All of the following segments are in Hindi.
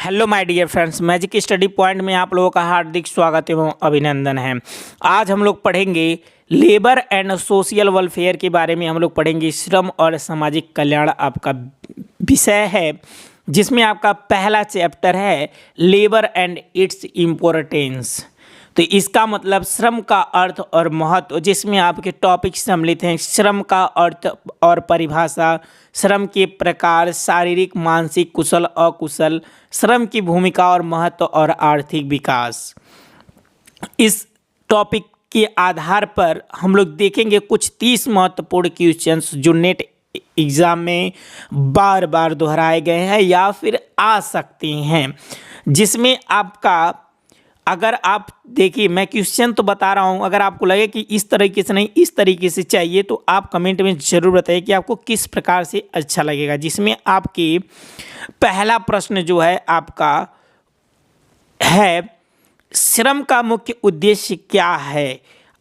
Hello my dear friends, Magic Study Point में आप लोगों का हार्दिक स्वागत एवं अभिनंदन है। आज हम लोग पढ़ेंगे लेबर एंड सोशल वेलफेयर के बारे में। हम लोग पढ़ेंगे श्रम और सामाजिक कल्याण आपका विषय है, जिसमें आपका पहला चैप्टर है लेबर एंड इट्स इम्पोर्टेंस। तो इसका मतलब श्रम का अर्थ और महत्व, जिसमें आपके टॉपिक सम्मिलित हैं श्रम का अर्थ और परिभाषा, श्रम के प्रकार, शारीरिक मानसिक कुशल अकुशल, श्रम की भूमिका और महत्व और आर्थिक विकास। इस टॉपिक के आधार पर हम लोग देखेंगे कुछ 30 महत्वपूर्ण क्वेश्चंस जो नेट एग्ज़ाम में बार बार दोहराए गए हैं या फिर आ सकते हैं, जिसमें आपका, अगर आप देखिए, मैं क्वेश्चन तो बता रहा हूँ, अगर आपको लगे कि इस तरीके से नहीं इस तरीके से चाहिए तो आप कमेंट में ज़रूर बताइए कि आपको किस प्रकार से अच्छा लगेगा। जिसमें आपके पहला प्रश्न जो है आपका है, श्रम का मुख्य उद्देश्य क्या है?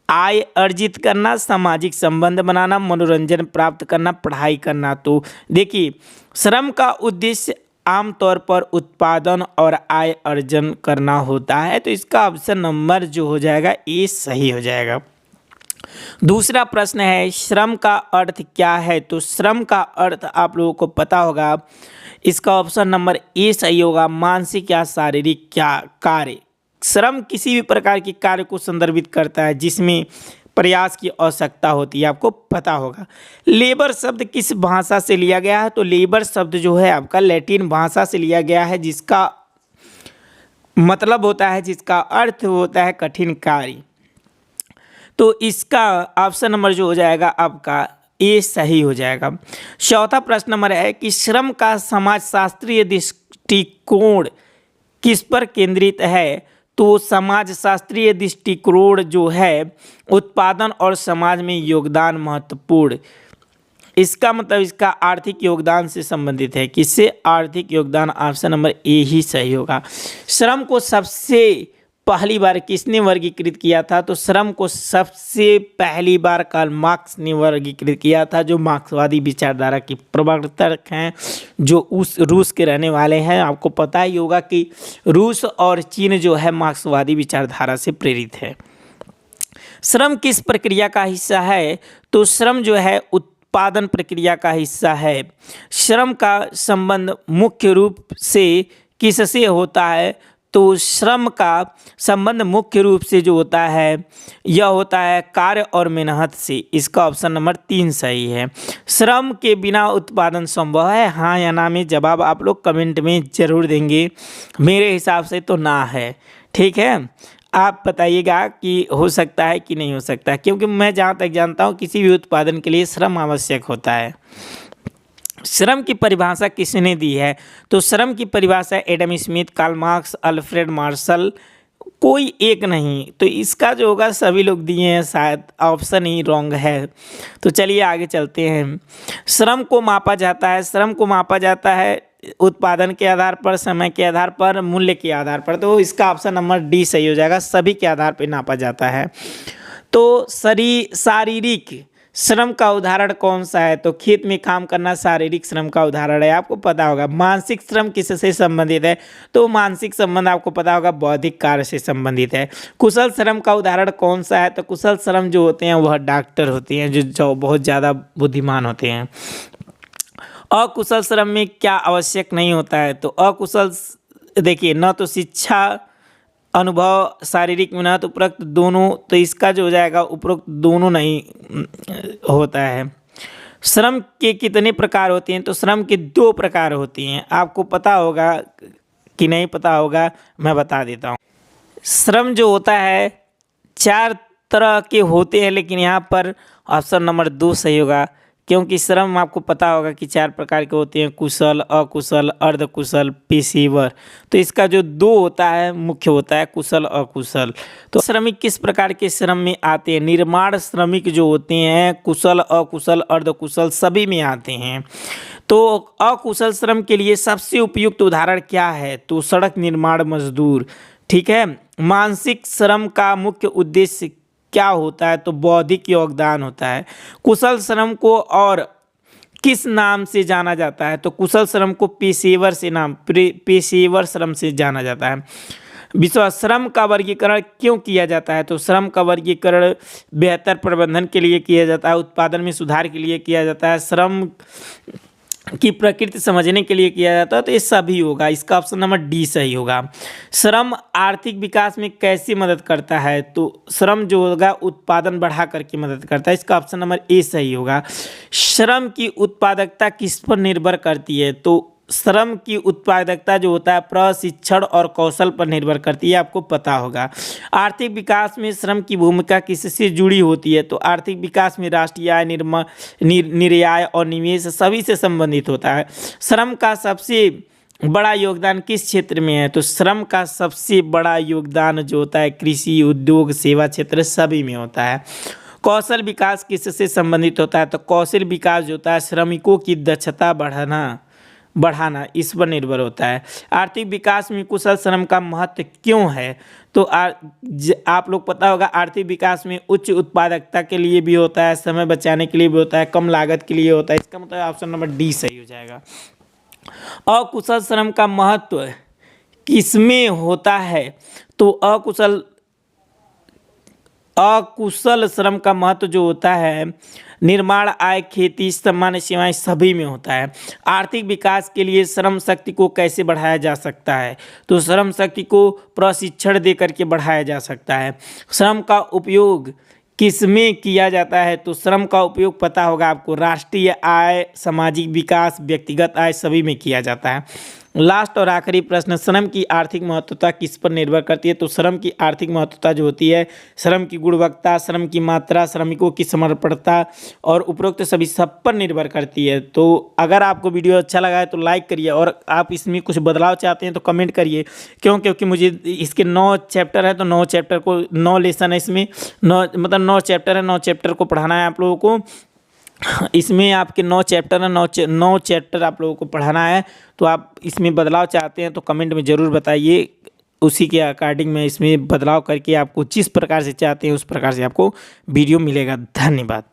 आय अर्जित करना, सामाजिक संबंध बनाना, मनोरंजन प्राप्त करना, पढ़ाई करना। तो देखिए, श्रम का उद्देश्य आमतौर पर उत्पादन और आय अर्जन करना होता है, तो इसका ऑप्शन नंबर जो हो जाएगा ए सही हो जाएगा। दूसरा प्रश्न है, श्रम का अर्थ क्या है? तो श्रम का अर्थ आप लोगों को पता होगा, इसका ऑप्शन नंबर ए सही होगा, मानसिक या शारीरिक क्या कार्य। श्रम किसी भी प्रकार के कार्य को संदर्भित करता है जिसमें प्रयास की आवश्यकता होती है, आपको पता होगा। लेबर शब्द किस भाषा से लिया गया है? तो लेबर शब्द जो है आपका लैटिन भाषा से लिया गया है, जिसका मतलब होता है, जिसका अर्थ होता है कठिन कार्य। तो इसका ऑप्शन नंबर जो हो जाएगा आपका ए सही हो जाएगा। चौथा प्रश्न नंबर है कि श्रम का समाजशास्त्रीय दृष्टिकोण किस पर केंद्रित है? तो समाजशास्त्रीय दृष्टिकोण जो है उत्पादन और समाज में योगदान महत्वपूर्ण। इसका मतलब इसका आर्थिक योगदान से संबंधित है। किससे? आर्थिक योगदान। ऑप्शन नंबर ए ही सही होगा। श्रम को सबसे पहली बार किसने वर्गीकृत किया था? तो श्रम को सबसे पहली बार कार्ल मार्क्स ने वर्गीकृत किया था, जो मार्क्सवादी विचारधारा के प्रवर्तक हैं, जो उस रूस के रहने वाले हैं। आपको पता ही होगा कि रूस और चीन जो है मार्क्सवादी विचारधारा से प्रेरित है। श्रम किस प्रक्रिया का हिस्सा है? तो श्रम जो है उत्पादन प्रक्रिया का हिस्सा है। श्रम का संबंध मुख्य रूप से किससे होता है? तो श्रम का संबंध मुख्य रूप से जो होता है यह होता है कार्य और मेहनत से। इसका ऑप्शन नंबर 3 सही है। श्रम के बिना उत्पादन संभव है, हाँ या ना में जवाब आप लोग कमेंट में ज़रूर देंगे। मेरे हिसाब से तो ना है, ठीक है। आप बताइएगा कि हो सकता है कि नहीं हो सकता है, क्योंकि मैं जहाँ तक जानता हूँ किसी भी उत्पादन के लिए श्रम आवश्यक होता है। श्रम की परिभाषा किसने दी है? तो श्रम की परिभाषा Adam Smith, Karl Marx, Alfred Marshall, कोई एक नहीं। तो इसका जो होगा सभी लोग दिए हैं, शायद ऑप्शन ही रॉन्ग है। तो चलिए आगे चलते हैं। श्रम को मापा जाता है, श्रम को मापा जाता है उत्पादन के आधार पर, समय के आधार पर, मूल्य के आधार पर। तो इसका ऑप्शन नंबर डी सही हो जाएगा, सभी के आधार पर नापा जाता है। तो शारीरिक श्रम का उदाहरण कौन सा है? तो खेत में काम करना शारीरिक श्रम का उदाहरण है, आपको पता होगा। मानसिक श्रम किससे संबंधित है? तो मानसिक संबंध आपको पता होगा बौद्धिक कार्य से संबंधित है। कुशल श्रम का उदाहरण कौन सा है? तो कुशल श्रम जो होते हैं वह डॉक्टर होते हैं, जो बहुत ज़्यादा बुद्धिमान होते हैं। अकुशल श्रम में क्या आवश्यक नहीं होता है? तो अकुशल, देखिए, न तो शिक्षा, अनुभव, शारीरिक मेहनत, उपरोक्त दोनों। तो इसका जो हो जाएगा उपरोक्त दोनों नहीं होता है। श्रम के कितने प्रकार होते हैं? तो श्रम के 2 प्रकार होती हैं। आपको पता होगा कि नहीं पता होगा, मैं बता देता हूँ। श्रम जो होता है 4 तरह के होते हैं, लेकिन यहाँ पर ऑप्शन नंबर 2 सही होगा, क्योंकि श्रम आपको पता होगा कि 4 प्रकार के होते हैं, कुशल, अकुशल, अर्धकुशल, पेशेवर। तो इसका जो 2 होता है मुख्य होता है कुशल, अकुशल। तो श्रमिक किस प्रकार के श्रम में आते हैं? निर्माण श्रमिक जो होते हैं कुशल, अकुशल, अर्धकुशल सभी में आते हैं। तो अकुशल श्रम के लिए सबसे उपयुक्त उदाहरण क्या है? तो सड़क निर्माण मजदूर, ठीक है। मानसिक श्रम का मुख्य उद्देश्य क्या होता है? तो बौद्धिक योगदान होता है। कुशल श्रम को और किस नाम से जाना जाता है? तो कुशल श्रम को पेशेवर श्रम से जाना जाता है। श्रम का वर्गीकरण क्यों किया जाता है? तो श्रम का वर्गीकरण बेहतर प्रबंधन के लिए किया जाता है, उत्पादन में सुधार के लिए किया जाता है, श्रम की प्रकृति समझने के लिए किया जाता है। तो ये सभी होगा, इसका ऑप्शन नंबर डी सही होगा। श्रम आर्थिक विकास में कैसे मदद करता है? तो श्रम जो होगा उत्पादन बढ़ा करके मदद करता है, इसका ऑप्शन नंबर ए सही होगा। श्रम की उत्पादकता किस पर निर्भर करती है? तो श्रम की उत्पादकता जो होता है प्रशिक्षण और कौशल पर निर्भर करती है, आपको पता होगा। आर्थिक विकास में श्रम की भूमिका किससे जुड़ी होती है? तो आर्थिक विकास में राष्ट्रीय आय, निर्यात और निवेश सभी से संबंधित होता है। श्रम का सबसे बड़ा योगदान किस क्षेत्र में है? तो श्रम का सबसे बड़ा योगदान जो होता है कृषि, उद्योग, सेवा क्षेत्र सभी में होता है। कौशल विकास किससे संबंधित होता है? तो कौशल विकास जो होता है श्रमिकों की दक्षता बढ़ाना इस पर निर्भर होता है। आर्थिक विकास में कुशल श्रम का महत्व क्यों है? तो आप लोग पता होगा आर्थिक विकास में उच्च उत्पादकता के लिए भी होता है, समय बचाने के लिए भी होता है, कम लागत के लिए होता है। इसका मतलब ऑप्शन नंबर डी सही हो जाएगा। अकुशल श्रम का महत्व किसमें होता है? तो अकुशल श्रम का महत्व जो होता है निर्माण, आय, खेती, सामान्य सेवाएं सभी में होता है। आर्थिक विकास के लिए श्रम शक्ति को कैसे बढ़ाया जा सकता है? तो श्रम शक्ति को प्रशिक्षण दे करके बढ़ाया जा सकता है। श्रम का उपयोग किस में किया जाता है? तो श्रम का उपयोग पता होगा आपको राष्ट्रीय आय, सामाजिक विकास, व्यक्तिगत आय सभी में किया जाता है। लास्ट और आखिरी प्रश्न, श्रम की आर्थिक महत्वता किस पर निर्भर करती है? तो श्रम की आर्थिक महत्वता जो होती है श्रम की गुणवत्ता, श्रम की मात्रा, श्रमिकों की समर्पणता और उपरोक्त सभी सब पर निर्भर करती है। तो अगर आपको वीडियो अच्छा लगा है तो लाइक करिए, और आप इसमें कुछ बदलाव चाहते हैं तो कमेंट करिए। क्योंकि मुझे इसके 9 चैप्टर है, तो 9 चैप्टर को 9 लेसन है इसमें, 9 चैप्टर है, 9 चैप्टर को पढ़ाना है आप लोगों को। इसमें आपके 9 चैप्टर है, 9 चैप्टर आप लोगों को पढ़ाना है। तो आप इसमें बदलाव चाहते हैं तो कमेंट में ज़रूर बताइए, उसी के अकॉर्डिंग मैं इसमें बदलाव करके आपको जिस प्रकार से चाहते हैं उस प्रकार से आपको वीडियो मिलेगा। धन्यवाद।